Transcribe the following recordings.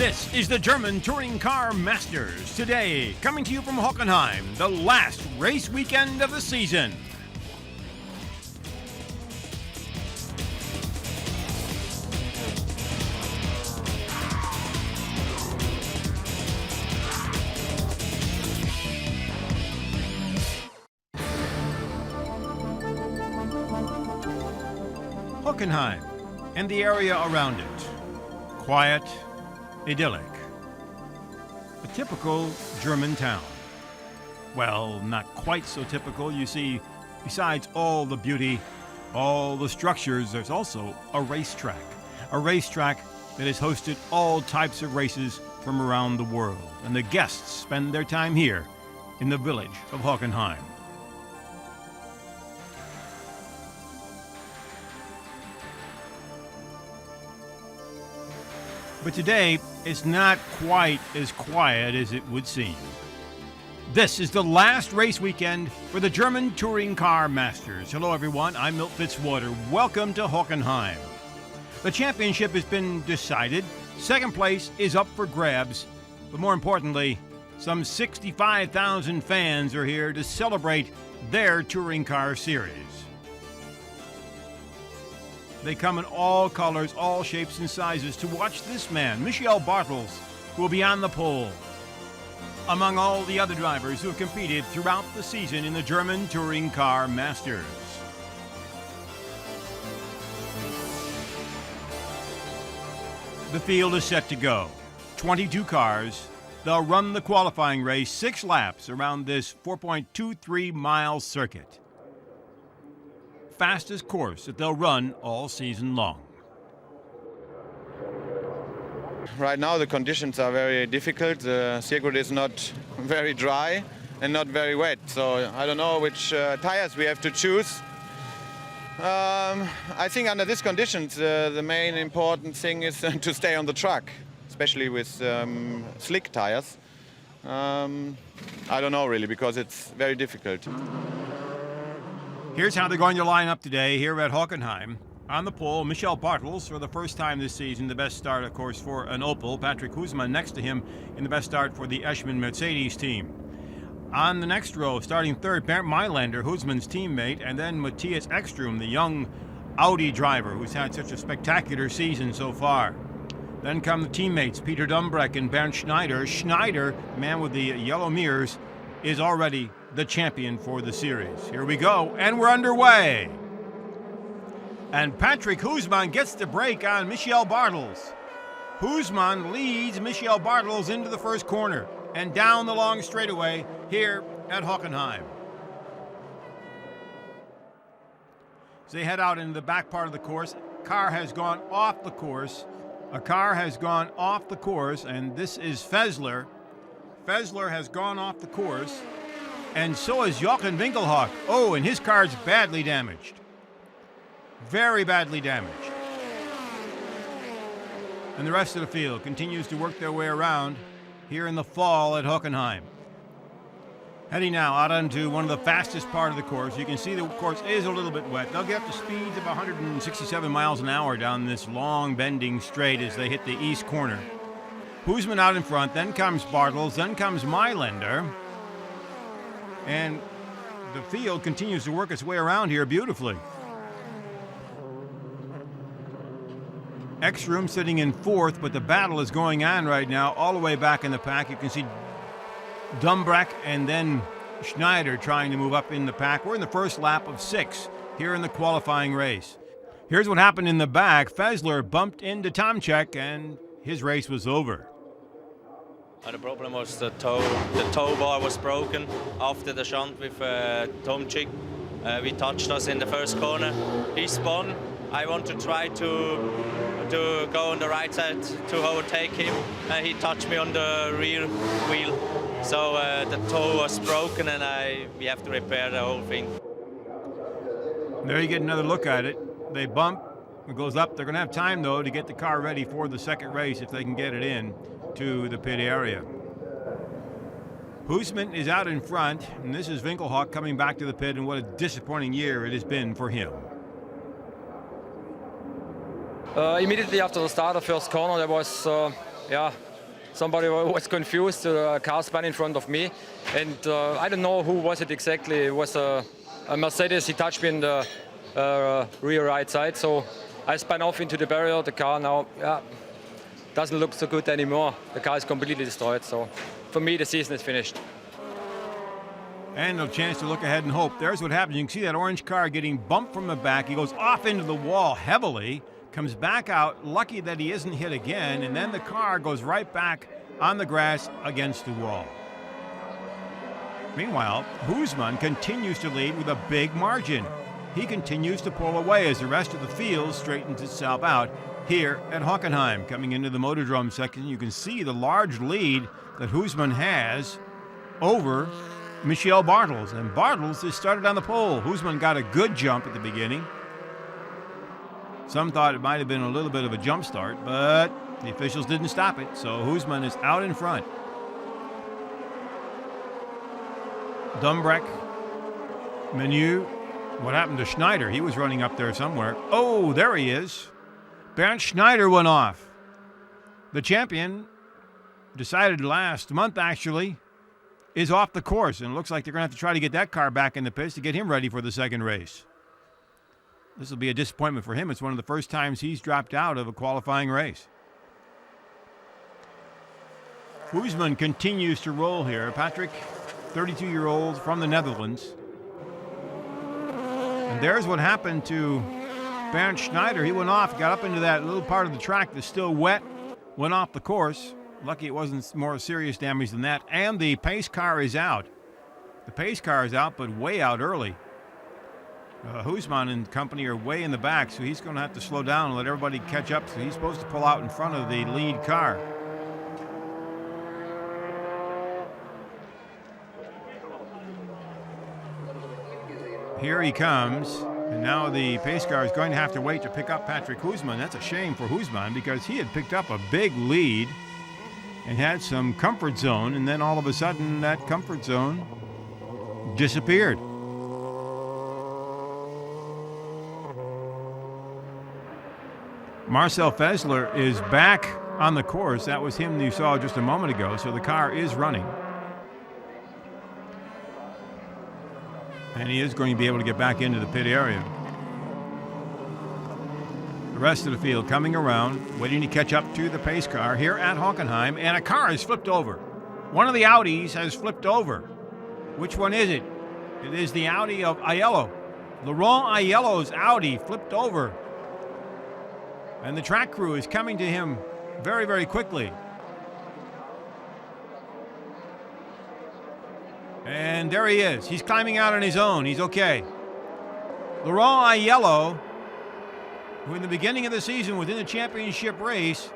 This is the German Touring Car Masters. Today, coming to you from Hockenheim, the last race weekend of the season. Hockenheim and the area around it. Quiet, idyllic. A typical German town. Well, not quite so typical. You see, besides all the beauty, all the structures, there's also a racetrack. A racetrack that has hosted all types of races from around the world. And the guests spend their time here in the village of Hockenheim. But today, it's not quite as quiet as it would seem. This is the last race weekend for the German Touring Car Masters. Hello everyone, I'm Milt Fitzwater. Welcome to Hockenheim. The championship has been decided. Second place is up for grabs. But more importantly, some 65,000 fans are here to celebrate their touring car series. They come in all colors, all shapes and sizes to watch this man, Marcel, who will be on the pole. Among all the other drivers who have competed throughout the season in the German Touring Car Masters. The field is set to go. 22 cars. They'll run the qualifying race 6 laps around this 4.23-mile circuit. Fastest course that they'll run all season long. Right now the conditions are very difficult. The circuit is not very dry and not very wet, so I don't know which tires we have to choose. I think under these conditions the main important thing is to stay on the track, especially with slick tires. I don't know really, because it's very difficult. Here's how they're going to line up today here at Hockenheim. On the pole, Marcel for the first time this season, the best start, of course, for an Opel. Patrick Husmann next to him in the best start for the Eschmann-Mercedes team. On the next row, starting third, Bernd MAYLÄNDER, Husmann's teammate, and then Matthias Ekstrom, the young Audi driver who's had such a spectacular season so far. Then come the teammates, Peter DUMBRECK and Bernd Schneider. Schneider, man with the yellow mirrors, is already the champion for the series. Here we go, and we're underway. And Patrick Husmann gets the break on Marcel. Husmann leads Marcel into the first corner and down the long straightaway here at Hockenheim. As they head out into the back part of the course, car has gone off the course. A car has gone off the course, and this is FÄSSLER. FÄSSLER has gone off the course, and so is Joachim WINKELHOCK. Oh, and his car's badly damaged. Very badly damaged. And the rest of the field continues to work their way around here in the fall at Hockenheim. Heading now out onto one of the fastest part of the course. You can see the course is a little bit wet. They'll get up to speeds of 167 miles an hour down this long bending straight as they hit the east corner. Husmann out in front, then comes BARTELS, then comes MAYLÄNDER. And the field continues to work its way around here beautifully. Ekstrom sitting in fourth, but the battle is going on right now all the way back in the pack. You can see DUMBRECK and then Schneider trying to move up in the pack. We're in the first lap of 6 here in the qualifying race. Here's what happened in the back. FÄSSLER bumped into Tomczyk and his race was over. The problem was the tow bar was broken after the shunt with Tomczyk. We touched us in the first corner. He spun. I want to try to go on the right side to overtake him. He touched me on the rear wheel. So the toe was broken and we have to repair the whole thing. There you get another look at it. They bump, it goes up. They're going to have time, though, to get the car ready for the second race if they can get it in to the pit area. Husmann is out in front, and this is WINKELHOCK coming back to the pit, and what a disappointing year it has been for him. Immediately after the start of first corner, there was somebody was confused. A car spun in front of me, and I don't know who was it exactly. It was a Mercedes. He touched me in the rear right side, so I spun off into the barrier. The car now doesn't look so good anymore. The car is completely destroyed. So for me, the season is finished. And a chance to look ahead and hope. There's what happens. You can see that orange car getting bumped from the back. He goes off into the wall heavily, comes back out, lucky that he isn't hit again, and then the car goes right back on the grass against the wall. Meanwhile, Huisman continues to lead with a big margin. He continues to pull away as the rest of the field straightens itself out here at Hockenheim. Coming into the motor drum section, you can see the large lead that Huisman has over Michel Bartels. And Bartels is started on the pole. Huisman got a good jump at the beginning. Some thought it might have been a little bit of a jump start, but the officials didn't stop it, so Huisman is out in front. DUMBRECK, Menu. What happened to Schneider? He was running up there somewhere. Oh, there he is. Bernd Schneider went off. The champion, decided last month actually, is off the course, and it looks like they're going to have to try to get that car back in the pits to get him ready for the second race. This will be a disappointment for him. It's one of the first times he's dropped out of a qualifying race. Huisman continues to roll here. Patrick, 32-year-old from the Netherlands. And there's what happened to Bernd Schneider. He went off, got up into that little part of the track that's still wet, went off the course. Lucky it wasn't more serious damage than that. And the pace car is out. The pace car is out, but way out early. Huisman and company are way in the back, so he's going to have to slow down and let everybody catch up. So he's supposed to pull out in front of the lead car. Here he comes. And now the pace car is going to have to wait to pick up Patrick Huisman. That's a shame for Huisman because he had picked up a big lead and had some comfort zone, and then all of a sudden that comfort zone disappeared. Marcel FÄSSLER is back on the course. That was him you saw just a moment ago, so the car is running. And he is going to be able to get back into the pit area. The rest of the field coming around, waiting to catch up to the pace car here at Hockenheim, and a car has flipped over. One of the Audis has flipped over. Which one is it? It is the Audi of AIELLO. Laurent AIELLO's Audi flipped over. And the track crew is coming to him very, very quickly. And there he is. He's climbing out on his own. He's okay. Laurent AIELLO, who in the beginning of the season was in the championship race,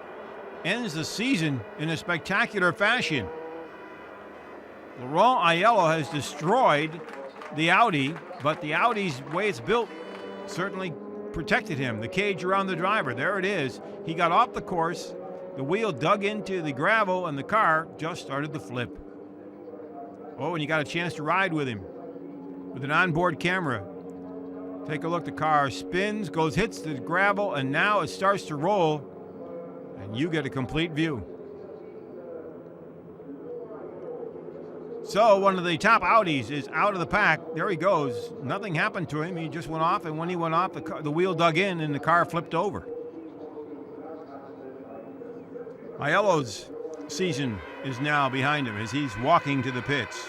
ends the season in a spectacular fashion. Laurent AIELLO has destroyed the Audi, but the Audi's way it's built certainly protected him. The cage around the driver, there it is. He got off the course, the wheel dug into the gravel, and the car just started to flip. Oh, and you got a chance to ride with him with an onboard camera. Take a look, the car spins, hits the gravel, and now it starts to roll, and you get a complete view. So one of the top Audis is out of the pack. There he goes. Nothing happened to him. He just went off, and when he went off, the wheel dug in, and the car flipped over. AIELLO's season is now behind him as he's walking to the pits.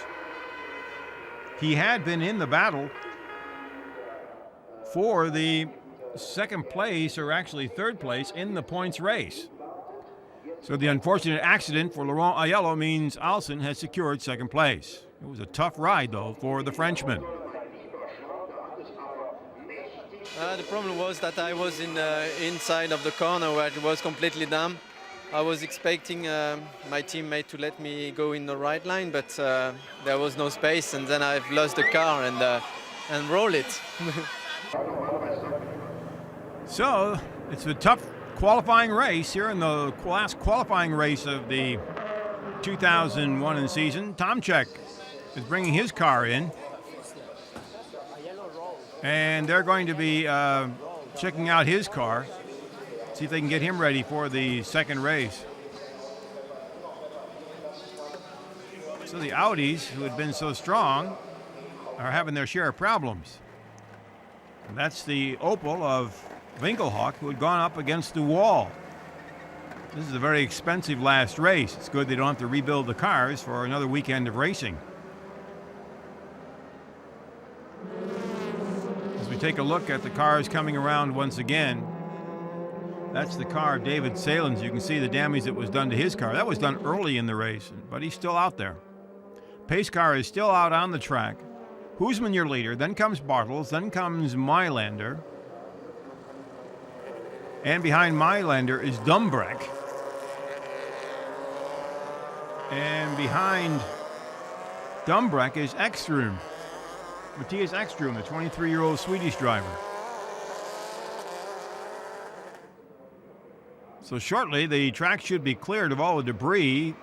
He had been in the battle for the second place, or actually third place, in the points race. So the unfortunate accident for Laurent AIELLO means Alsen has secured second place. It was a tough ride, though, for the Frenchman. The problem was that I was in inside of the corner where it was completely damp. I was expecting my teammate to let me go in the right line, but there was no space, and then I've lost the car and roll it. So it's a tough qualifying race here in the last qualifying race of the 2001 season. Tomczyk is bringing his car in, and they're going to be checking out his car, see if they can get him ready for the second race. So the Audis, who had been so strong, are having their share of problems. And that's the Opel of WINKELHOCK, who had gone up against the wall. This is a very expensive last race. It's good they don't have to rebuild the cars for another weekend of racing. As we take a look at the cars coming around once again, that's the car of David Salins. You can see the damage that was done to his car. That was done early in the race, but he's still out there. Pace car is still out on the track. Huisman, your leader. Then comes Bartels. Then comes MAYLÄNDER. And behind MAYLÄNDER is DUMBRECK. And behind DUMBRECK is Ekström. Matthias Ekström, the 23-year-old Swedish driver. So shortly, the track should be cleared of all the debris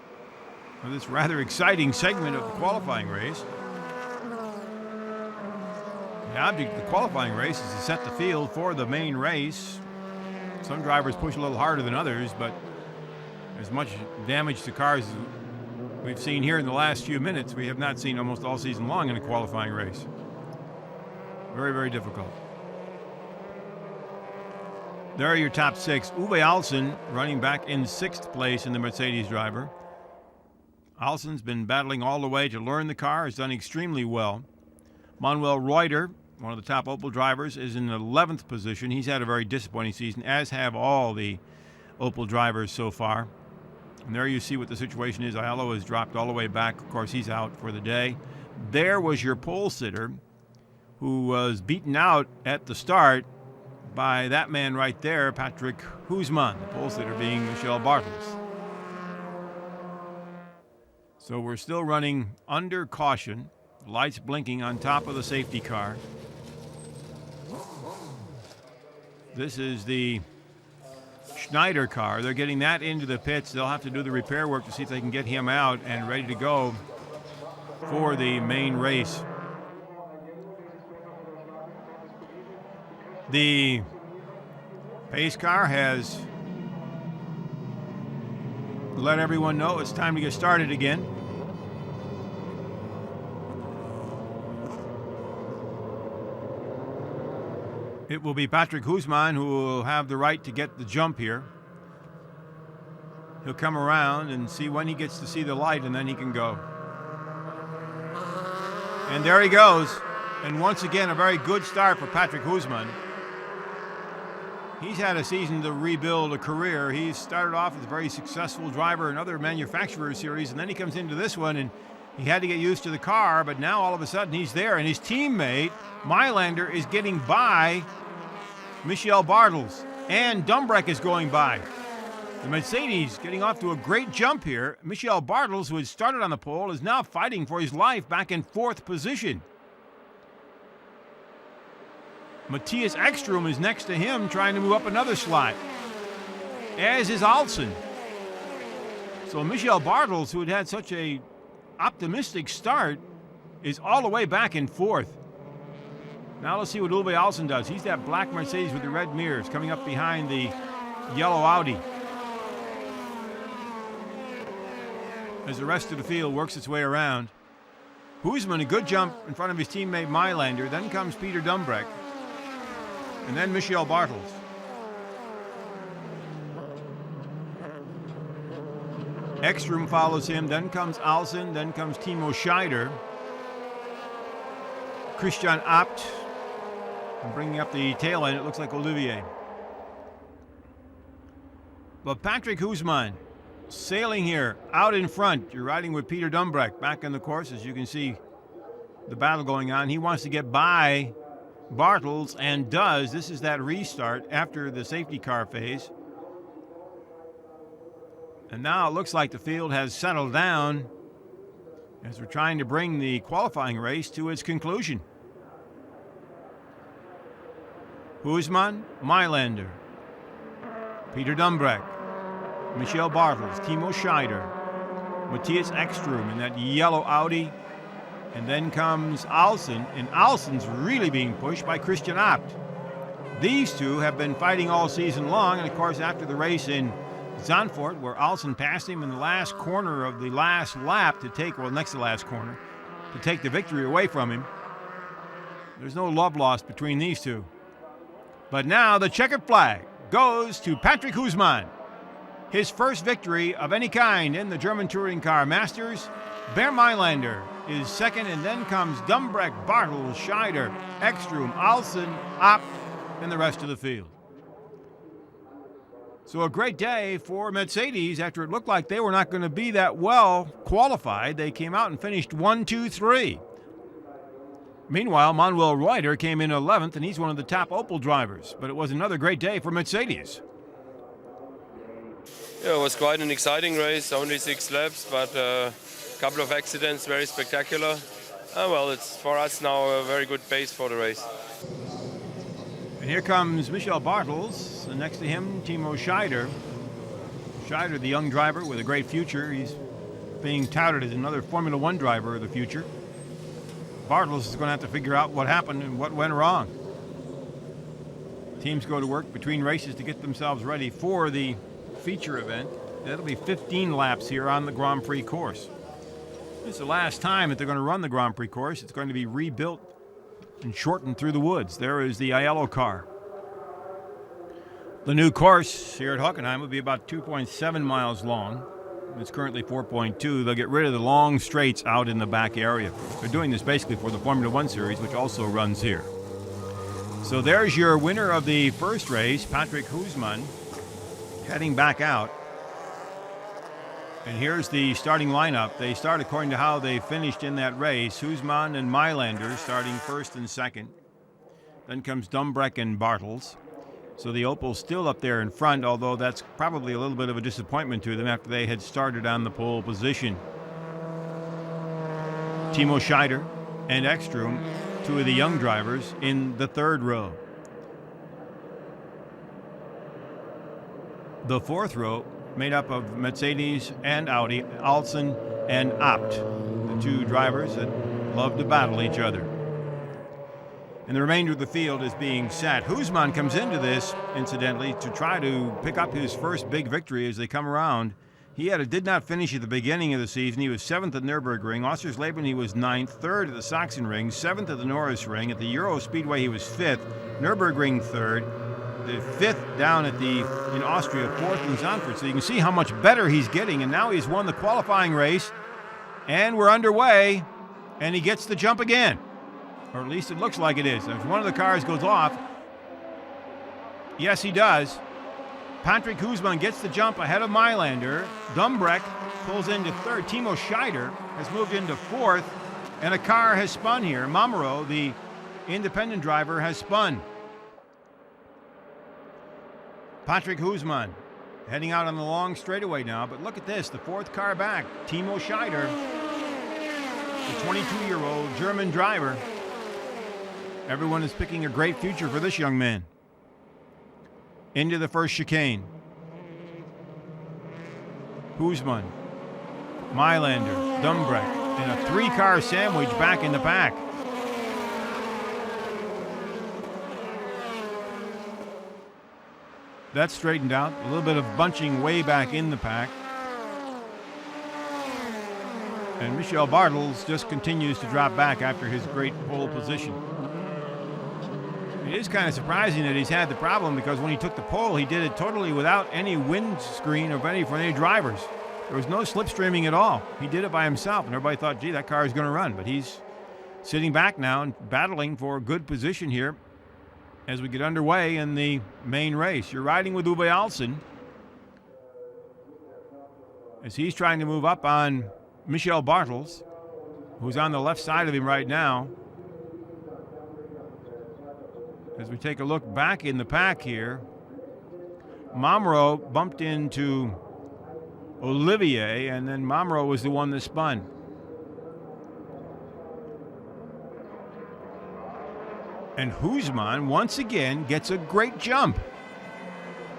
of this rather exciting segment of the qualifying race. The object of the qualifying race is to set the field for the main race. Some drivers push a little harder than others, but as much damage to cars as we've seen here in the last few minutes, we have not seen almost all season long in a qualifying race. Very, very difficult. There are your top six. Uwe Alsen running back in 6th place in the Mercedes driver. Alsen's been battling all the way to learn the car, has done extremely well. Manuel Reuter, one of the top Opel drivers, is in the 11th position. He's had a very disappointing season, as have all the Opel drivers so far. And there you see what the situation is. AIELLO has dropped all the way back. Of course, he's out for the day. There was your pole sitter, who was beaten out at the start by that man right there, Patrick Huisman, the pole sitter being Michel Bartels. So we're still running under caution. Lights blinking on top of the safety car. This is the Schneider car. They're getting that into the pits. They'll have to do the repair work to see if they can get him out and ready to go for the main race. The pace car has let everyone know it's time to get started again. It will be Patrick Huisman who will have the right to get the jump here. He'll come around and see when he gets to see the light, and then he can go. And there he goes. And once again, a very good start for Patrick Huisman. He's had a season to rebuild a career. He started off as a very successful driver in other manufacturer series, and then he comes into this one, and he had to get used to the car, but now all of a sudden he's there, and his teammate, MAYLÄNDER, is getting by Michel Bartels, and DUMBRECK is going by. The Mercedes getting off to a great jump here. Michel Bartels, who had started on the pole, is now fighting for his life back in 4th position. Matthias Ekström is next to him, trying to move up another slot, as is Alsen. So Michel Bartels, who had had such a optimistic start, is all the way back in 4th. Now let's see what Uwe Alsen does. He's that black Mercedes with the red mirrors coming up behind the yellow Audi. As the rest of the field works its way around. Huisman, a good jump in front of his teammate MAYLÄNDER. Then comes Peter DUMBRECK. And then Michel Bartels. Ekström follows him. Then comes Alsen. Then comes Timo Scheider. Christian Abt. And bringing up the tail end, it looks like Olivier. But Patrick Huisman sailing here out in front. You're riding with Peter DUMBRECK back in the course, as you can see the battle going on. He wants to get by Bartels, and does. This is that restart after the safety car phase. And now it looks like the field has settled down as we're trying to bring the qualifying race to its conclusion. Huisman, MAYLÄNDER, Peter DUMBRECK, Michel Bartels, Timo Scheider, Matthias Ekström in that yellow Audi. And then comes Alsen, and Alsen's really being pushed by Christian Abt. These two have been fighting all season long, and of course after the race in Zandvoort, where Alsen passed him in the last corner of the last lap to take, well, next to the last corner, to take the victory away from him. There's no love lost between these two. But now the checkered flag goes to Patrick Husmann. His first victory of any kind in the German Touring Car Masters. Bernd MAYLÄNDER is second, and then comes DUMBRECK, Bartels, Schneider, Ekstrom, Alsen, Opt, and the rest of the field. So a great day for Mercedes after it looked like they were not going to be that well qualified. They came out and finished 1, 2, 3. Meanwhile, Manuel Reuter came in 11th, and he's one of the top Opel drivers. But it was another great day for Mercedes. Yeah, it was quite an exciting race, only 6 laps, but a couple of accidents, very spectacular. Well, it's for us now a very good base for the race. And here comes Michel Bartels, and next to him, Timo Schneider. Schneider, the young driver with a great future. He's being touted as another Formula One driver of the future. Bartels is going to have to figure out what happened and what went wrong. Teams go to work between races to get themselves ready for the feature event. That'll be 15 laps here on the Grand Prix course. This is the last time that they're going to run the Grand Prix course. It's going to be rebuilt and shortened through the woods. There is the AIELLO car. The new course here at Hockenheim will be about 2.7 miles long. It's currently 4.2. They'll get rid of the long straights out in the back area. They're doing this basically for the Formula One series, which also runs here. So there's your winner of the first race, Patrick Husmann, heading back out. And here's the starting lineup. They start according to how they finished in that race. Husmann and MAYLÄNDER starting first and second. Then comes DUMBRECK and Bartels. So the Opel's still up there in front, although that's probably a little bit of a disappointment to them after they had started on the pole position. Timo Schneider and Ekstrom, two of the young drivers, in the third row. The fourth row made up of Mercedes and Audi, Alsen and Opt, the two drivers that love to battle each other. And the remainder of the field is being set. Husmann comes into this, incidentally, to try to pick up his first big victory as they come around. He did not finish at the beginning of the season. He was 7th at Nürburgring. Oschersleben, he was 9th. 3rd at the Sachsenring. 7th at the Norris Ring. At the Euro Speedway, he was 5th. Nürburgring, 3rd. The 5th down in Austria, 4th in Zandvoort. So you can see how much better he's getting. And now he's won the qualifying race. And we're underway. And he gets the jump again. Or at least it looks like it is. If one of the cars goes off, yes, he does. Patrick Husmann gets the jump ahead of MAYLÄNDER. DUMBRECK pulls into 3rd. Timo Schneider has moved into 4th. And a car has spun here. Mamero, the independent driver, has spun. Patrick Husmann heading out on the long straightaway now. But look at this, the 4th car back. Timo Schneider, the 22-year-old German driver. Everyone is picking a great future for this young man. Into the first chicane. Husmann, MAYLÄNDER, DUMBRECK, and a 3-car sandwich back in the pack. That's straightened out. A little bit of bunching way back in the pack. And Michel Bartels just continues to drop back after his great pole position. It is kind of surprising that he's had the problem, because when he took the pole, he did it totally without any windscreen of any drivers. There was no slipstreaming at all. He did it by himself, and everybody thought, gee, that car is going to run. But he's sitting back now and battling for a good position here as we get underway in the main race. You're riding with Uwe Alsen as he's trying to move up on Michel Bartels, who's on the left side of him right now. As we take a look back in the pack here, Mamero bumped into Olivier, and then Mamero was the one that spun. And Husmann, once again, gets a great jump.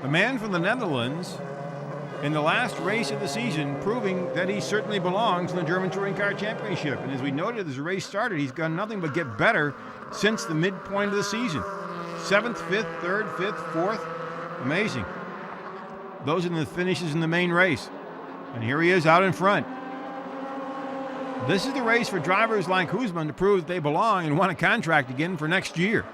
The man from the Netherlands, in the last race of the season, proving that he certainly belongs in the German Touring Car Championship. And as we noted as the race started, he's done nothing but get better since the midpoint of the season. 7th, 5th, 3rd, 5th, 4th. Amazing. those are the finishes in the main race. And here he is out in front. This is the race for drivers like Husmann to prove that they belong and want a contract again for next year.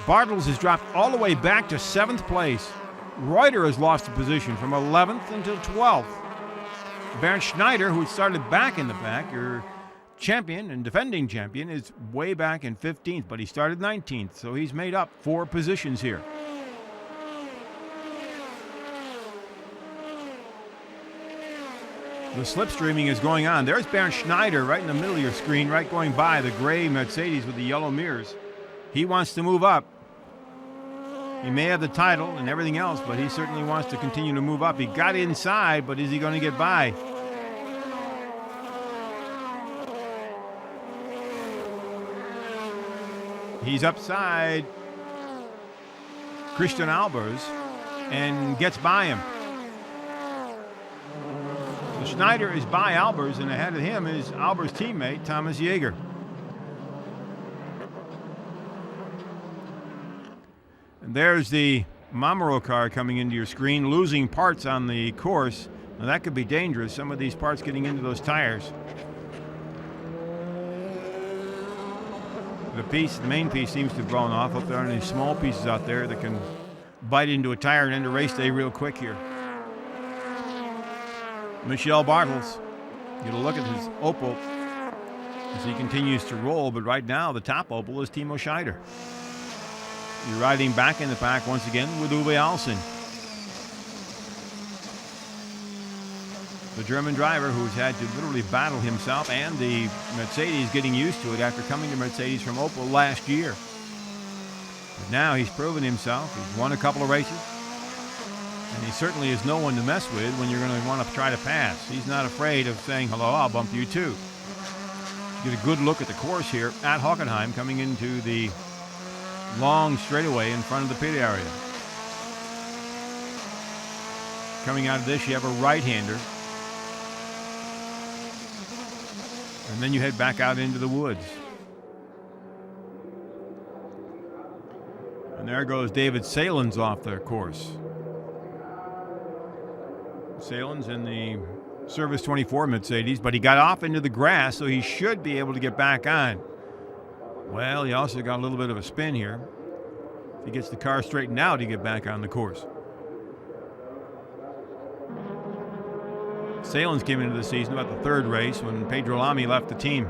Bartels has dropped all the way back to 7th place. Reuter has lost a position from 11th until 12th. Bernd Schneider, who had started back in the pack, your champion and defending champion, is way back in 15th, but he started 19th, so he's made up 4 positions here. The slipstreaming is going on. There's Bernd Schneider right in the middle of your screen, right going by the gray Mercedes with the yellow mirrors. He wants to move up. He may have the title and everything else, but he certainly wants to continue to move up. He got inside, but is he going to get by? He's upside Christian Albers and gets by him. So Schneider is by Albers, and ahead of him is Albers' teammate, Thomas Jaeger. And there's the Mamero car coming into your screen, losing parts on the course. Now that could be dangerous, some of these parts getting into those tires. The main piece seems to have blown off. Hope there aren't any small pieces out there that can bite into a tire and end a race day real quick here. Michel Bartels, get a look at his Opel as he continues to roll, but right now the top Opel is Timo Scheider. You're riding back in the pack once again with Uwe Alsen. The German driver who's had to literally battle himself and the Mercedes getting used to it after coming to Mercedes from Opel last year. But now he's proven himself. He's won a couple of races. And he certainly is no one to mess with when you're going to want to try to pass. He's not afraid of saying, hello, I'll bump you too. Get a good look at the course here at Hockenheim coming into the long straightaway in front of the pit area. Coming out of this, you have a right-hander. And then you head back out into the woods. And there goes David Salins off the course. Salins in the Service 24 Mercedes, but he got off into the grass, so he should be able to get back on. Well, he also got a little bit of a spin here. If he gets the car straightened out, he get back on the course. Salins came into the season about the 3rd race when Pedro Lamy left the team.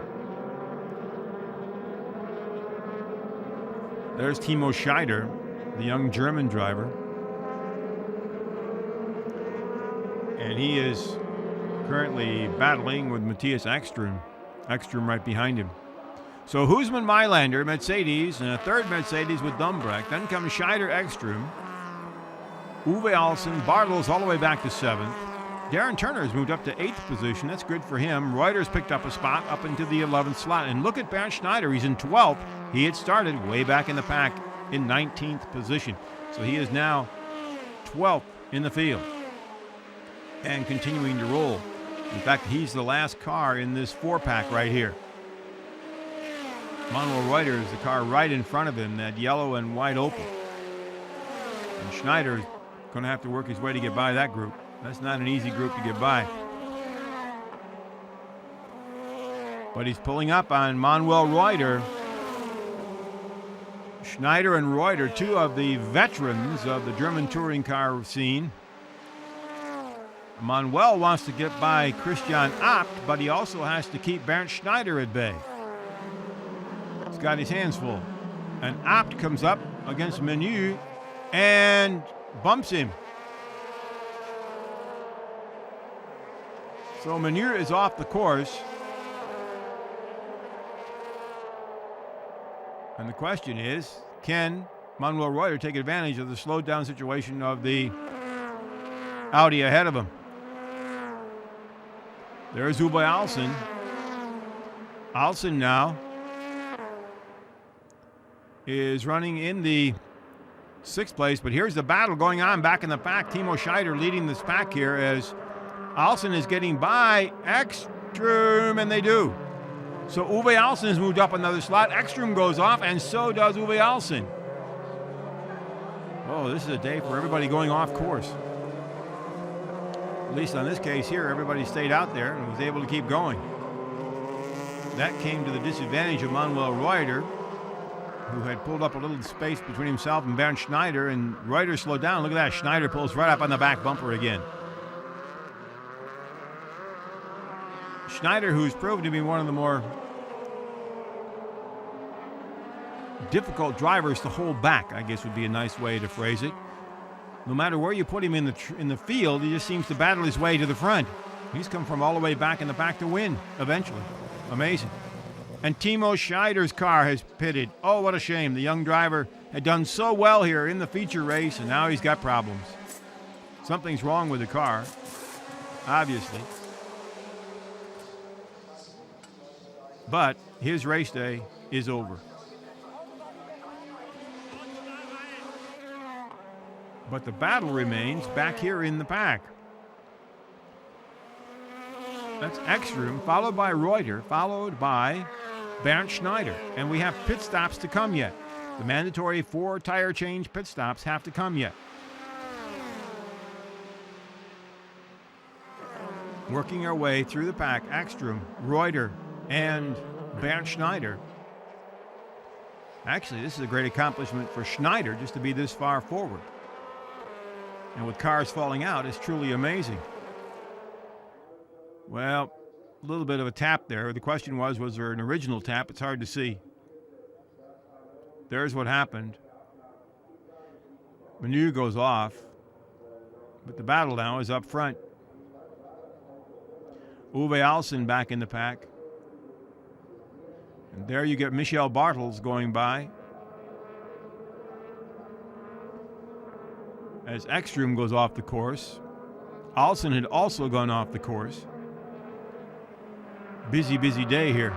There's Timo Scheider, the young German driver. And he is currently battling with Matthias Ekström. Ekström right behind him. So Husmann, MAYLÄNDER, Mercedes, and a 3rd Mercedes with DUMBRECK. Then comes Scheider, Ekström, Uwe Alsen, Bartels all the way back to 7th. Darren Turner has moved up to 8th position. That's good for him. Reuter's picked up a spot up into the 11th slot. And look at Bernd Schneider. He's in 12th. He had started way back in the pack in 19th position. So he is now 12th in the field and continuing to roll. In fact, he's the last car in this 4-pack right here. Manuel Reuter is the car right in front of him, that yellow and white Opel. And Schneider is going to have to work his way to get by that group. That's not an easy group to get by. But he's pulling up on Manuel Reuter. Schneider and Reuter, 2 of the veterans of the German touring car scene. Manuel wants to get by Christian Abt, but he also has to keep Bernd Schneider at bay. He's got his hands full. And Abt comes up against Menu and bumps him. So Menu is off the course. And the question is, can Manuel Reuter take advantage of the slowed down situation of the Audi ahead of him? There's Uwe Alsen. Alsen now is running in the 6th place, but here's the battle going on back in the pack. Timo Scheider leading this pack here as Alsen is getting by Ekström, and they do. So Uwe Alsen has moved up another slot. Ekström goes off, and so does Uwe Alsen. Oh, this is a day for everybody going off course. At least on this case here, everybody stayed out there and was able to keep going. That came to the disadvantage of Manuel Reuter, who had pulled up a little space between himself and Bernd Schneider, and Reuter slowed down. Look at that, Schneider pulls right up on the back bumper again. Schneider, who's proven to be one of the more difficult drivers to hold back, I guess would be a nice way to phrase it. No matter where you put him in the field, he just seems to battle his way to the front. He's come from all the way back in the back to win eventually. Amazing. And Timo Scheider's car has pitted. Oh, what a shame. The young driver had done so well here in the feature race, and now he's got problems. Something's wrong with the car, obviously. But his race day is over. But the battle remains back here in the pack. That's Ekstrom, followed by Reuter, followed by Bernd Schneider. And we have pit stops to come yet. The mandatory 4 tire change pit stops have to come yet. Working our way through the pack, Ekstrom, Reuter, and Bernd Schneider. Actually, this is a great accomplishment for Schneider just to be this far forward. And with cars falling out, it's truly amazing. Well, a little bit of a tap there. The question was there an original tap? It's hard to see. There's what happened. Menu goes off, but the battle now is up front. Uwe Alsen back in the pack. And there you get Michel Bartels going by. As Ekstrom goes off the course. Alsen had also gone off the course. Busy, busy day here.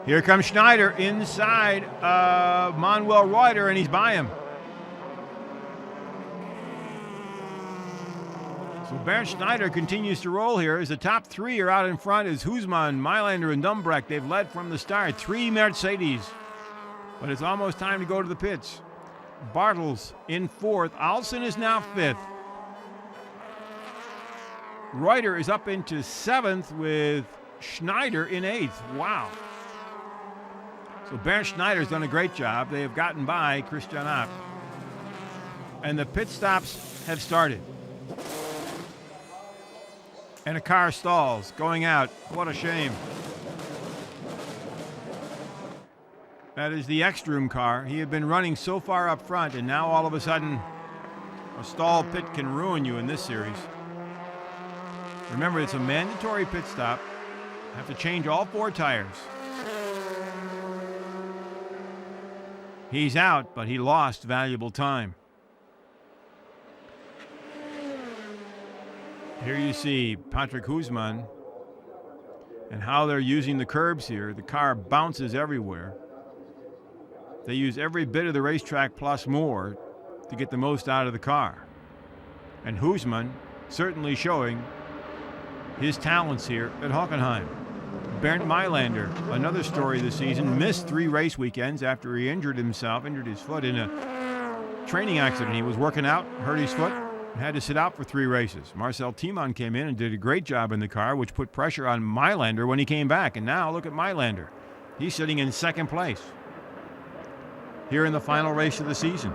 Here comes Schneider inside of Manuel Reuter, and he's by him. So Bernd Schneider continues to roll here as the top 3 are out in front as Husmann, Mayländer, and Dumbreck. They've led from the start. 3 Mercedes. But it's almost time to go to the pits. Bartels in 4th. Alsen is now 5th. Reuter is up into 7th with Schneider in 8th. Wow. So Bernd Schneider's done a great job. They have gotten by Christian Opp. And the pit stops have started. And a car stalls, going out. What a shame. That is the Ekstrom car. He had been running so far up front, and now all of a sudden, a stall pit can ruin you in this series. Remember, it's a mandatory pit stop. Have to change all 4 tires. He's out, but he lost valuable time. Here you see Patrick Husmann and how they're using the curbs here. The car bounces everywhere. They use every bit of the racetrack plus more to get the most out of the car. And Husmann certainly showing his talents here at Hockenheim. Bernd Mayländer, another story this season, missed 3 race weekends after he injured his foot in a training accident. He was working out, hurt his foot, and had to sit out for 3 races. Marcel Tiemann came in and did a great job in the car, which put pressure on Mayländer when he came back. And now look at Mayländer. He's sitting in 2nd place here in the final race of the season.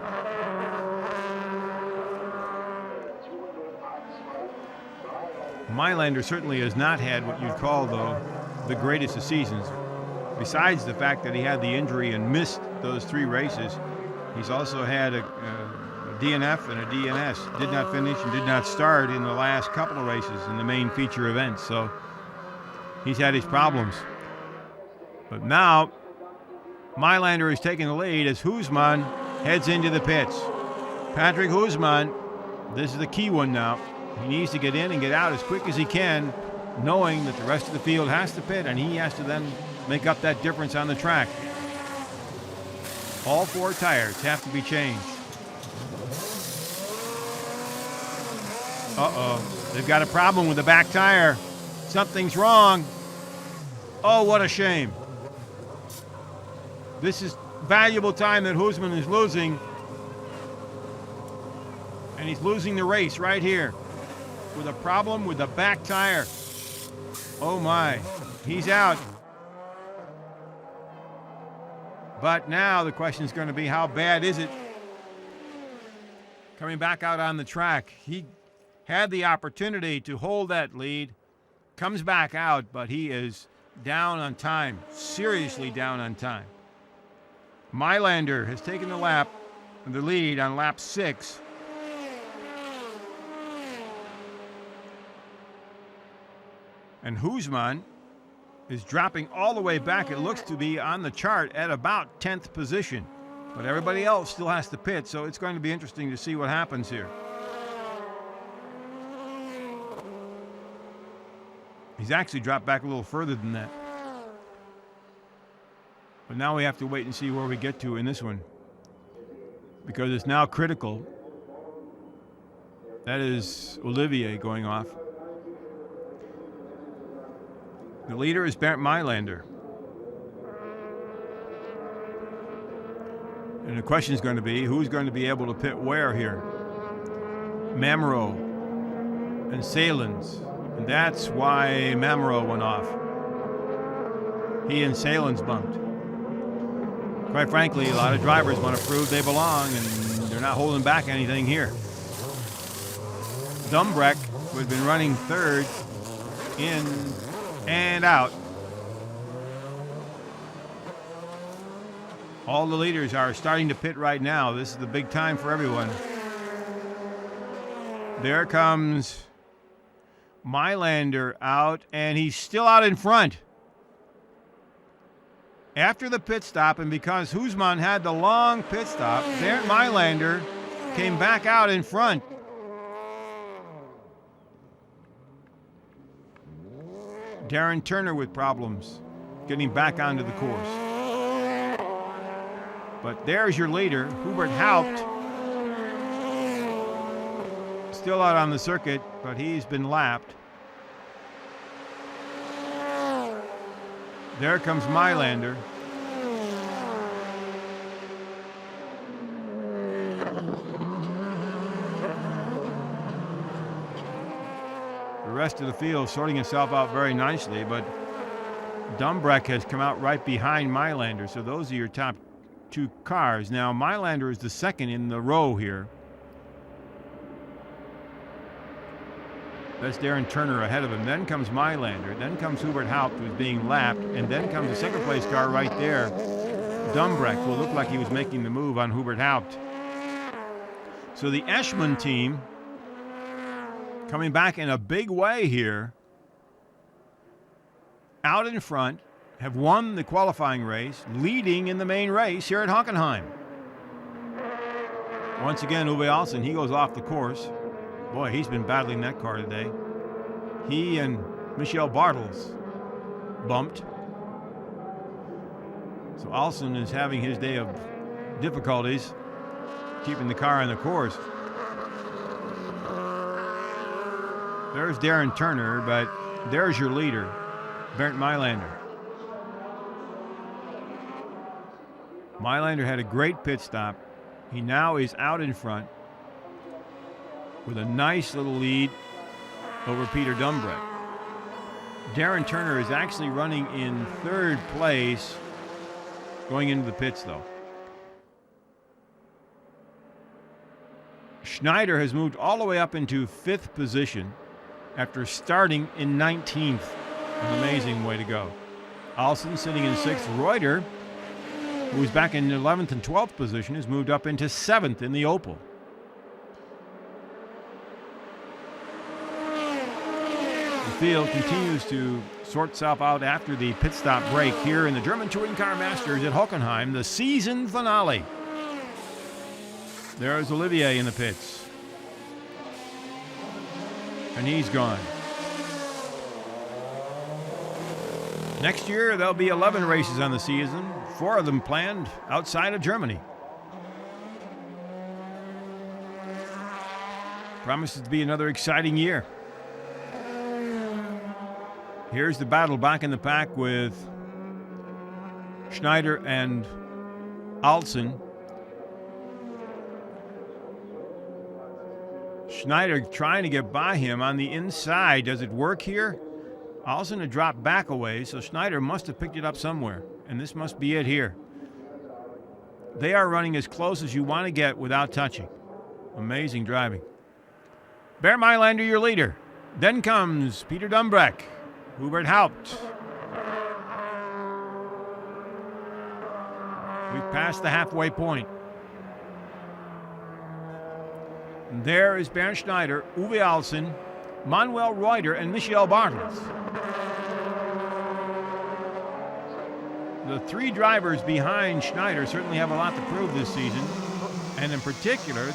Mayländer certainly has not had what you'd call, though, the greatest of seasons. Besides the fact that he had the injury and missed those 3 races, he's also had a DNF and a DNS. Did not finish and did not start in the last couple of races in the main feature events. So he's had his problems. But now, Mayländer is taking the lead as Husmann heads into the pits. Patrick Husmann, this is the key one now. He needs to get in and get out as quick as he can, knowing that the rest of the field has to pit, and he has to then make up that difference on the track. All 4 tires have to be changed. Uh-oh, they've got a problem with the back tire. Something's wrong. Oh, what a shame. This is valuable time that Husmann is losing. And he's losing the race right here with a problem with the back tire. Oh my, he's out. But now the question is going to be, how bad is it? Coming back out on the track, he had the opportunity to hold that lead, comes back out, but he is down on time, seriously down on time. MAYLÄNDER has taken the lead on lap 6. And Husmann is dropping all the way back. It looks to be on the chart at about 10th position. But everybody else still has to pit, so it's going to be interesting to see what happens here. He's actually dropped back a little further than that. But now we have to wait and see where we get to in this one, because it's now critical. That is Olivier going off. The leader is Bernd MAYLÄNDER. And the question is going to be, who's going to be able to pit where here? Mamro and Salins. And that's why Mamro went off. He and Salins bumped. Quite frankly, a lot of drivers want to prove they belong, and they're not holding back anything here. DUMBRECK, who had been running third, in and out. All the leaders are starting to pit right now. This is the big time for everyone. There comes MAYLÄNDER out, and he's still out in front. After the pit stop, and because Husmann had the long pit stop, Bernd MAYLÄNDER came back out in front. Darren Turner with problems getting back onto the course. But there's your leader, Hubert Haupt. Still out on the circuit, but he's been lapped. There comes MAYLÄNDER. The rest of the field sorting itself out very nicely, but DUMBRECK has come out right behind MAYLÄNDER, so those are your top two cars. Now, MAYLÄNDER is the second in the row here. That's Darren Turner ahead of him. Then comes MAYLÄNDER. Then comes Hubert Haupt, who's being lapped. And then comes the second place car right there. DUMBRECK will look like he was making the move on Hubert Haupt. So the Eschmann team coming back in a big way here. Out in front, have won the qualifying race, leading in the main race here at Hockenheim. Once again, Uwe Alsen, he goes off the course. Boy, he's been battling that car today. He and Michel Bartels bumped. So Alsen is having his day of difficulties keeping the car on the course. There's Darren Turner, but there's your leader, Bernd MAYLÄNDER. MAYLÄNDER had a great pit stop. He now is out in front with a nice little lead over Peter DUMBRECK. Darren Turner is actually running in third place going into the pits, though. Schneider has moved all the way up into 5th position after starting in 19th. An amazing way to go. Alsen sitting in 6th. Reuter, who was back in 11th and 12th position, has moved up into 7th in the Opel. The field continues to sort itself out after the pit stop break here in the German Touring Car Masters at Hockenheim, the season finale. There's Olivier in the pits. And he's gone. Next year, there'll be 11 races on the season, 4 of them planned outside of Germany. Promises to be another exciting year. Here's the battle back in the pack with Schneider and Alsen. Schneider trying to get by him on the inside. Does it work here? Alsen had dropped back a ways, so Schneider must have picked it up somewhere, and this must be it here. They are running as close as you want to get without touching. Amazing driving. Bernd MAYLÄNDER, your leader. Then comes Peter Dumbreck, Hubert Haupt. We've passed the halfway point. And there is Bernd Schneider, Uwe Alsen, Manuel Reuter, and Michel Bartels. The three drivers behind Schneider certainly have a lot to prove this season. And in particular,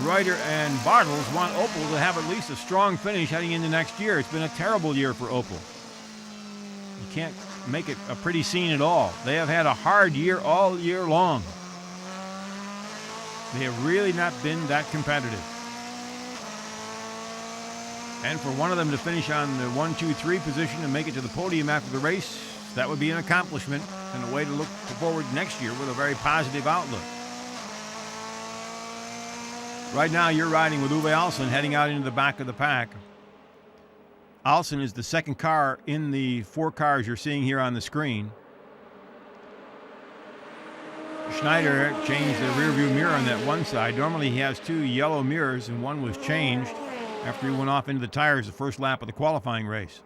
Reuter and Bartels want Opel to have at least a strong finish heading into next year. It's been a terrible year for Opel. You can't make it a pretty scene at all. They have had a hard year all year long. They have really not been that competitive. And for one of them to finish on the 1, 2, 3 position and make it to the podium after the race, that would be an accomplishment and a way to look forward next year with a very positive outlook. Right now you're riding with Uwe Alsen heading out into the back of the pack. Alsen is the second car in the 4 cars you're seeing here on the screen. Schneider changed the rear view mirror on that one side. Normally he has 2 yellow mirrors, and one was changed after he went off into the tires the first lap of the qualifying race.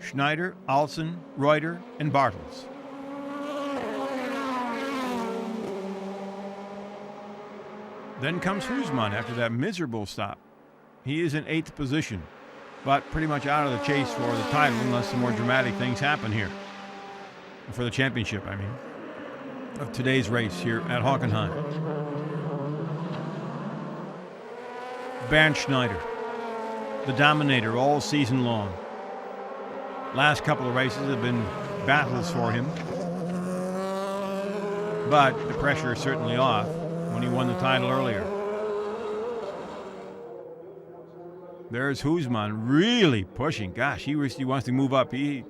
Schneider, Alsen, Reuter, and Bartels. Then comes Husmann after that miserable stop. He is in 8th position, but pretty much out of the chase for the title unless some more dramatic things happen here. For the championship, I mean, of today's race here at Hockenheim. Bernd Schneider, the dominator all season long. Last couple of races have been battles for him, but the pressure is certainly off when he won the title earlier. There's Husmann really pushing. Gosh, he wants to move up. He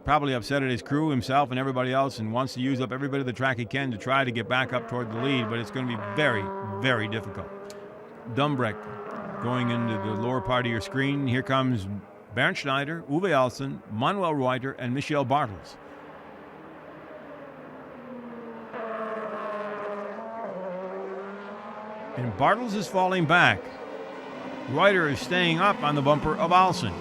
probably upset at his crew, himself, and everybody else, and wants to use up every bit of the track he can to try to get back up toward the lead, but it's going to be very, very difficult. Dumbreck going into the lower part of your screen. Here comes Bernd Schneider, Uwe Alsen, Manuel Reuter, and Michel Bartels. And Bartels is falling back. Reuter is staying up on the bumper of Alsen.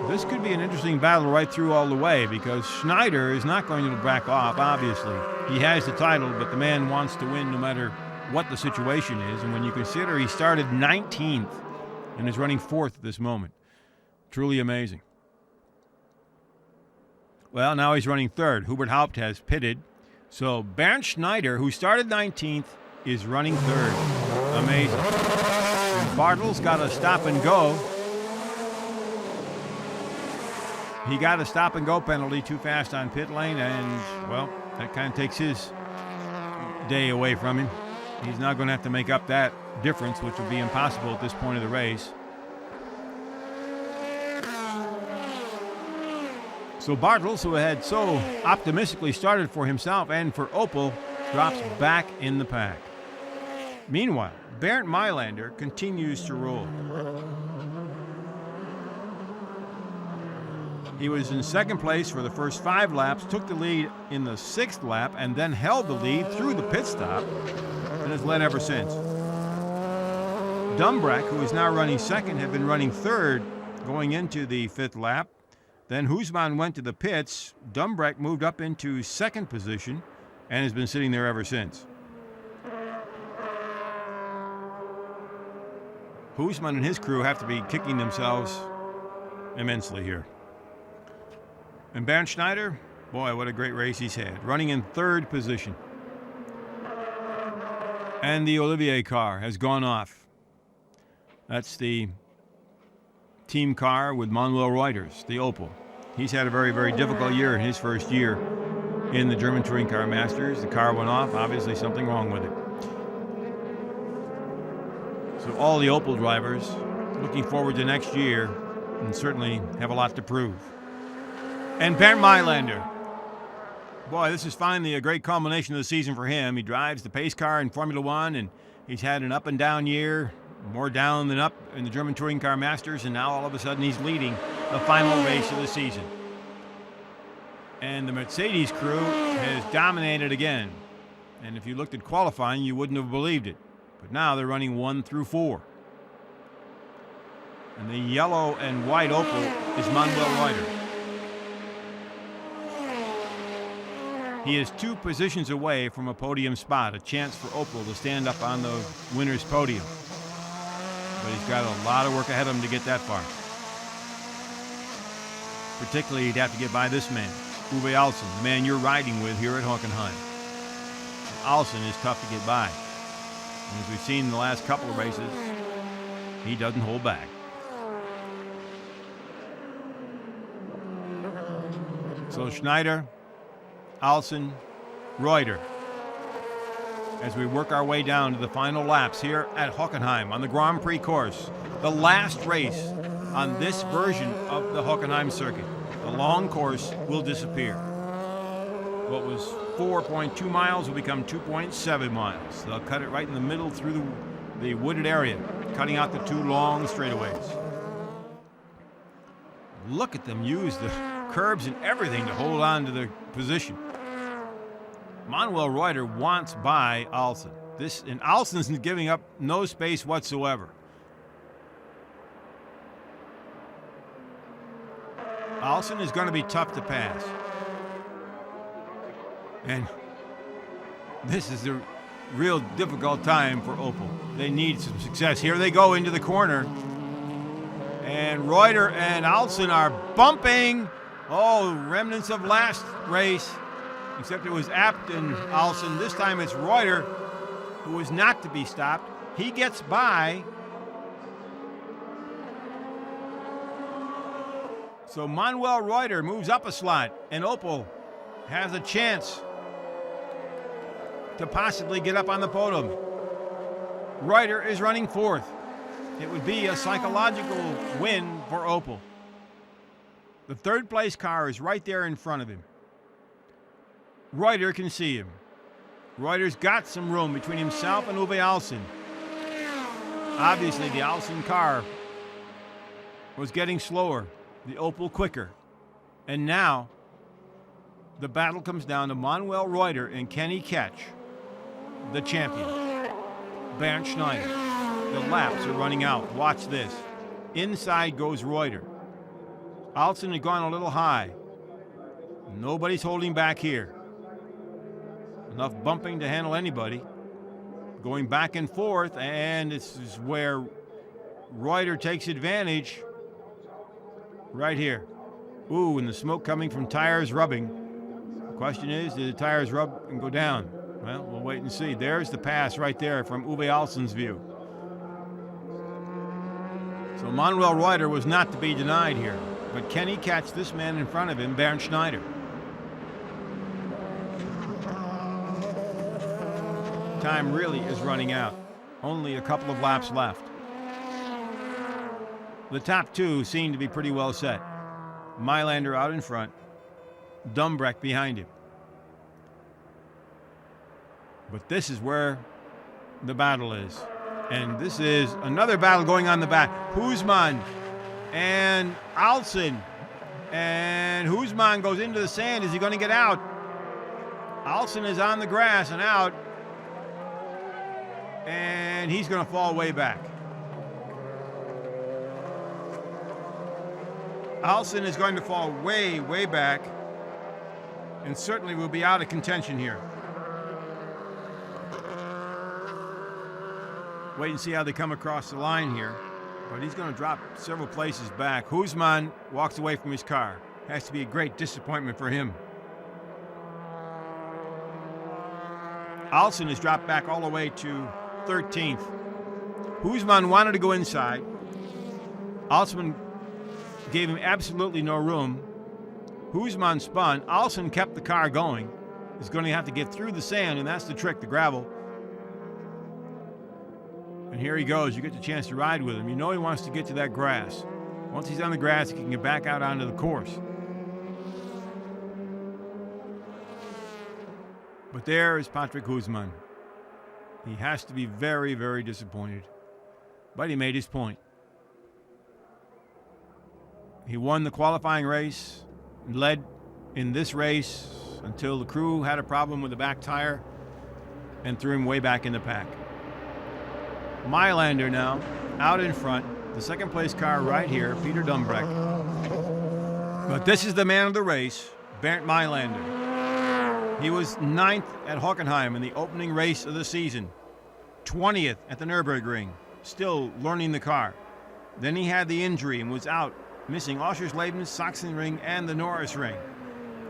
This could be an interesting battle right through all the way, because Schneider is not going to back off, obviously. He has the title, but the man wants to win no matter what the situation is. And when you consider he started 19th and is running 4th at this moment, truly amazing. Well, now he's running 3rd. Hubert Haupt has pitted. So Bernd Schneider, who started 19th, is running 3rd. Amazing. And Bartels got a stop and go. He got a stop and go penalty too fast on pit lane, and, well, that kind of takes his day away from him. He's now going to have to make up that difference, which will be impossible at this point of the race. So Bartels, who had so optimistically started for himself and for Opel, drops back in the pack. Meanwhile, Bernd MAYLÄNDER continues to roll. He was in 2nd place for the first 5 laps, took the lead in the 6th lap, and then held the lead through the pit stop, and has led ever since. Dumbreck, who is now running 2nd, had been running 3rd going into the 5th lap. Then Husmann went to the pits. Dumbreck moved up into 2nd position and has been sitting there ever since. Husmann and his crew have to be kicking themselves immensely here. And Bernd Schneider, boy, what a great race he's had, running in 3rd position. And the Olivier car has gone off. That's the team car with Manuel Reuters, the Opel. He's had a very, very difficult year in his first year in the German Touring Car Masters. The car went off, obviously something wrong with it. So all the Opel drivers looking forward to next year and certainly have a lot to prove. And Bernd MAYLÄNDER. Boy, this is finally a great culmination of the season for him. He drives the pace car in Formula One, and he's had an up and down year, more down than up in the German Touring Car Masters, and now all of a sudden he's leading the final race of the season. And the Mercedes crew has dominated again. And if you looked at qualifying, you wouldn't have believed it. But now they're running 1 through 4. And the yellow and white Opel is Manuel Reuter. He is 2 positions away from a podium spot, a chance for Opel to stand up on the winner's podium. But he's got a lot of work ahead of him to get that far. Particularly, he'd have to get by this man, Uwe Alsen, the man you're riding with here at Hockenheim. Alsen is tough to get by. And as we've seen in the last couple of races, he doesn't hold back. So Schneider, Alsen, Reuter, as we work our way down to the final laps here at Hockenheim on the Grand Prix course, the last race on this version of the Hockenheim circuit. The long course will disappear. What was 4.2 miles will become 2.7 miles. They'll cut it right in the middle through the wooded area, cutting out the 2 long straightaways. Look at them use the curbs and everything to hold on to the position. Manuel Reuter wants by Alsen. And Alsen's giving up no space whatsoever. Alsen is going to be tough to pass. And this is a real difficult time for Opel. They need some success. Here they go into the corner. And Reuter and Alsen are bumping. Oh, remnants of last race. Except it was Abt and Alsen. This time it's Reuter, who is not to be stopped. He gets by. So Manuel Reuter moves up a slot, and Opel has a chance to possibly get up on the podium. Reuter is running 4th. It would be a psychological win for Opel. The 3rd place car is right there in front of him. Reuter can see him. Reuter's got some room between himself and Uwe Alsen. Obviously, the Alsen car was getting slower, the Opel quicker. And now, the battle comes down to Manuel Reuter and can he catch the champion, Bernd Schneider. The laps are running out. Watch this. Inside goes Reuter. Alsen had gone a little high. Nobody's holding back here. Enough bumping to handle anybody. Going back and forth, and this is where Reuter takes advantage. Right here. Ooh, and the smoke coming from tires rubbing. The question is, did the tires rub and go down? Well, we'll wait and see. There's the pass right there from Uwe Alsen's view. So Manuel Reuter was not to be denied here. But can he catch this man in front of him, Bernd Schneider? Time really is running out. Only a couple of laps left. The top 2 seem to be pretty well set. MAYLÄNDER out in front. DUMBRECK behind him. But this is where the battle is. And this is another battle going on in the back. Husmann and Alsen. And Husmann goes into the sand. Is he going to get out? Alsen is on the grass and out. And he's going to fall way back. Alsen is going to fall way, way back. And certainly will be out of contention here. Wait and see how they come across the line here. But he's going to drop several places back. Husmann walks away from his car. Has to be a great disappointment for him. Alsen has dropped back all the way to 13th. Husmann wanted to go inside. Alsen gave him absolutely no room. Husmann spun. Alsen kept the car going. He's going to have to get through the sand, and that's the trick, the gravel. And here he goes. You get the chance to ride with him. You know he wants to get to that grass. Once he's on the grass, he can get back out onto the course. But there is Patrick Husmann. He has to be very, very disappointed. But he made his point. He won the qualifying race, led in this race until the crew had a problem with the back tire and threw him way back in the pack. MAYLÄNDER now out in front. The second place car right here, Peter Dumbreck. But this is the man of the race, Bernd MAYLÄNDER. He was 9th at Hockenheim in the opening race of the season, 20th at the Nürburgring, still learning the car. Then he had the injury and was out, missing Oschersleben, Sachsenring, and the Norris Ring.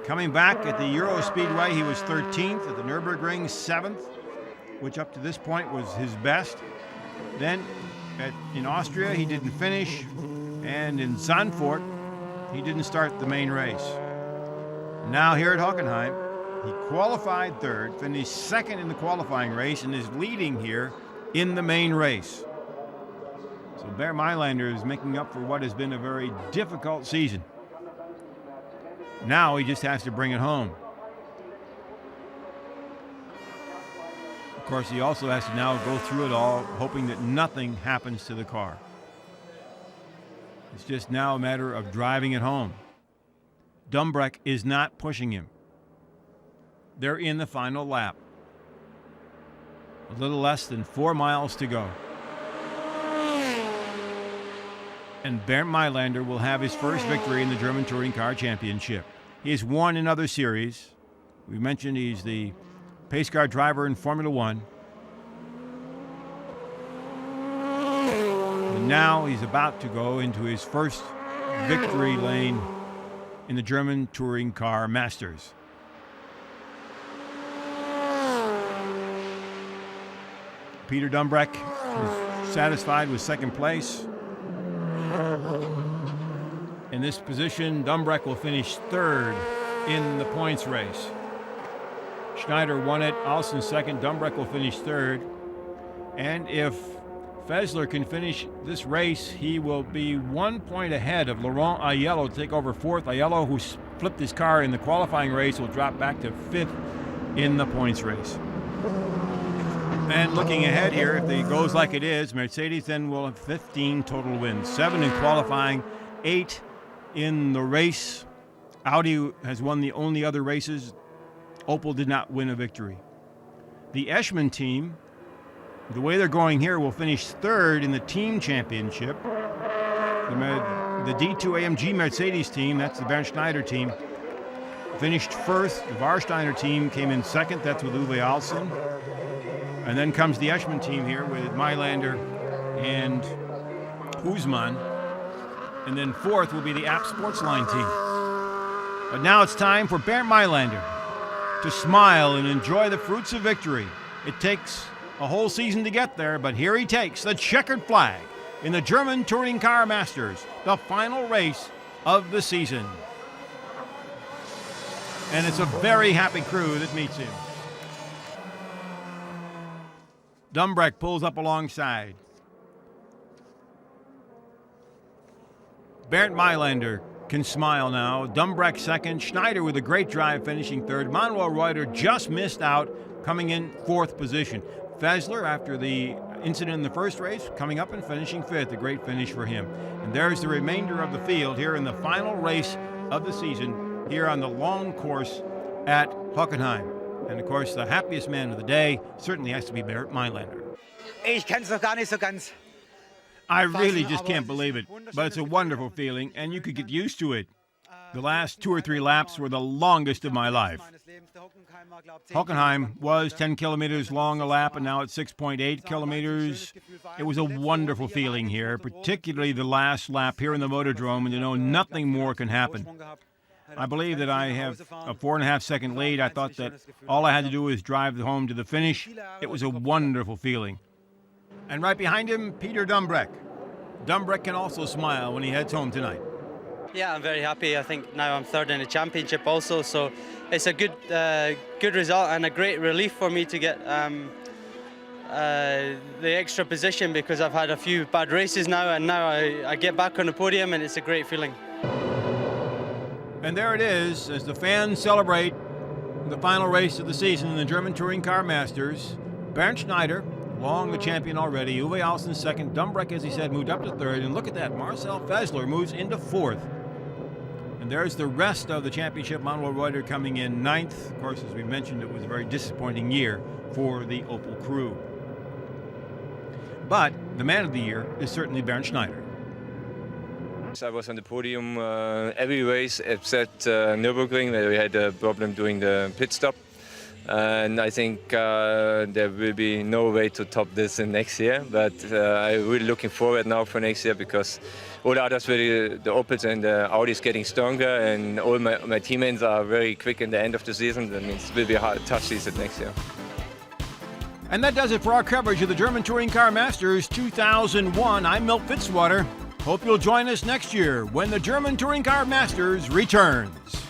Coming back at the Euro Speedway, he was 13th at the Nürburgring, 7th, which up to this point was his best. Then in Austria, he didn't finish, and in Zandvoort, he didn't start the main race. Now here at Hockenheim, he qualified 3rd, finished 2nd in the qualifying race, and is leading here in the main race. So Bernd MAYLÄNDER is making up for what has been a very difficult season. Now he just has to bring it home. Of course, he also has to now go through it all, hoping that nothing happens to the car. It's just now a matter of driving it home. Dumbreck is not pushing him. They're in the final lap. A little less than 4 miles to go. And Bernd MAYLÄNDER will have his first victory in the German Touring Car Championship. He has won in other series. We mentioned he's the pace car driver in Formula One. And now he's about to go into his first victory lane in the German Touring Car Masters. Peter Dumbreck is satisfied with 2nd place. In this position, Dumbreck will finish 3rd in the points race. Schneider won it, Alson 2nd, Dumbreck will finish 3rd. And if FÄSSLER can finish this race, he will be 1 point ahead of Laurent AIELLO to take over 4th. AIELLO, who flipped his car in the qualifying race, will drop back to 5th in the points race. And looking ahead here, if it goes like it is, Mercedes then will have 15 total wins. 7 in qualifying, 8 in the race. Audi has won the only other races. Opel did not win a victory. The Eschmann team, the way they're going here, will finish 3rd in the team championship. The D2 AMG-Mercedes team, that's the Bernd Schneider team, finished 1st. The Warsteiner team came in 2nd. That's with Uwe Alson. And then comes the Eschmann team here with MAYLÄNDER and Husmann. And then 4th will be the App Sportsline team. But now it's time for Bernd MAYLÄNDER to smile and enjoy the fruits of victory. It takes a whole season to get there, but here he takes the checkered flag in the German Touring Car Masters, the final race of the season. And it's a very happy crew that meets him. Dumbreck pulls up alongside. Bernd MAYLÄNDER can smile now. Dumbreck 2nd. Schneider with a great drive finishing 3rd. Manuel Reuter just missed out, coming in 4th position. FÄSSLER, after the incident in the first race, coming up and finishing 5th. A great finish for him. And there's the remainder of the field here in the final race of the season here on the long course at Hockenheim. And of course, the happiest man of the day certainly has to be Bernd MAYLÄNDER. Ich kann's noch gar nicht so ganz. I really just can't believe it, but it's a wonderful feeling, and you could get used to it. The last 2 or 3 laps were the longest of my life. Hockenheim was 10 kilometers long a lap, and now it's 6.8 kilometers. It was a wonderful feeling here, particularly the last lap here in the Motordrome, and to know nothing more can happen. I believe that I have a 4.5-second lead. I thought that all I had to do was drive home to the finish. It was a wonderful feeling. And right behind him, Peter Dumbreck. Dumbreck can also smile when he heads home tonight. Yeah, I'm very happy. I think now I'm 3rd in the championship also, so it's a good result and a great relief for me to get the extra position because I've had a few bad races now, and now I get back on the podium, and it's a great feeling. And there it is, as the fans celebrate the final race of the season in the German Touring Car Masters. Bernd Schneider, long the champion already. Uwe Alsen second. Dumbreck, as he said, moved up to third. And look at that, Marcel FÄSSLER moves into fourth. And there's the rest of the championship. Manuel Reuter coming in ninth. Of course, as we mentioned, it was a very disappointing year for the Opel crew. But the man of the year is certainly Bernd Schneider. I was on the podium every race except Nürburgring, where we had a problem during the pit stop. And I think there will be no way to top this in next year. But I'm really looking forward now for next year, because all the others, the Opels and the Audis, getting stronger, and all my teammates are very quick in the end of the season. That means it will be a tough season next year. And that does it for our coverage of the German Touring Car Masters 2001. I'm Milt Fitzwater. Hope you'll join us next year when the German Touring Car Masters returns.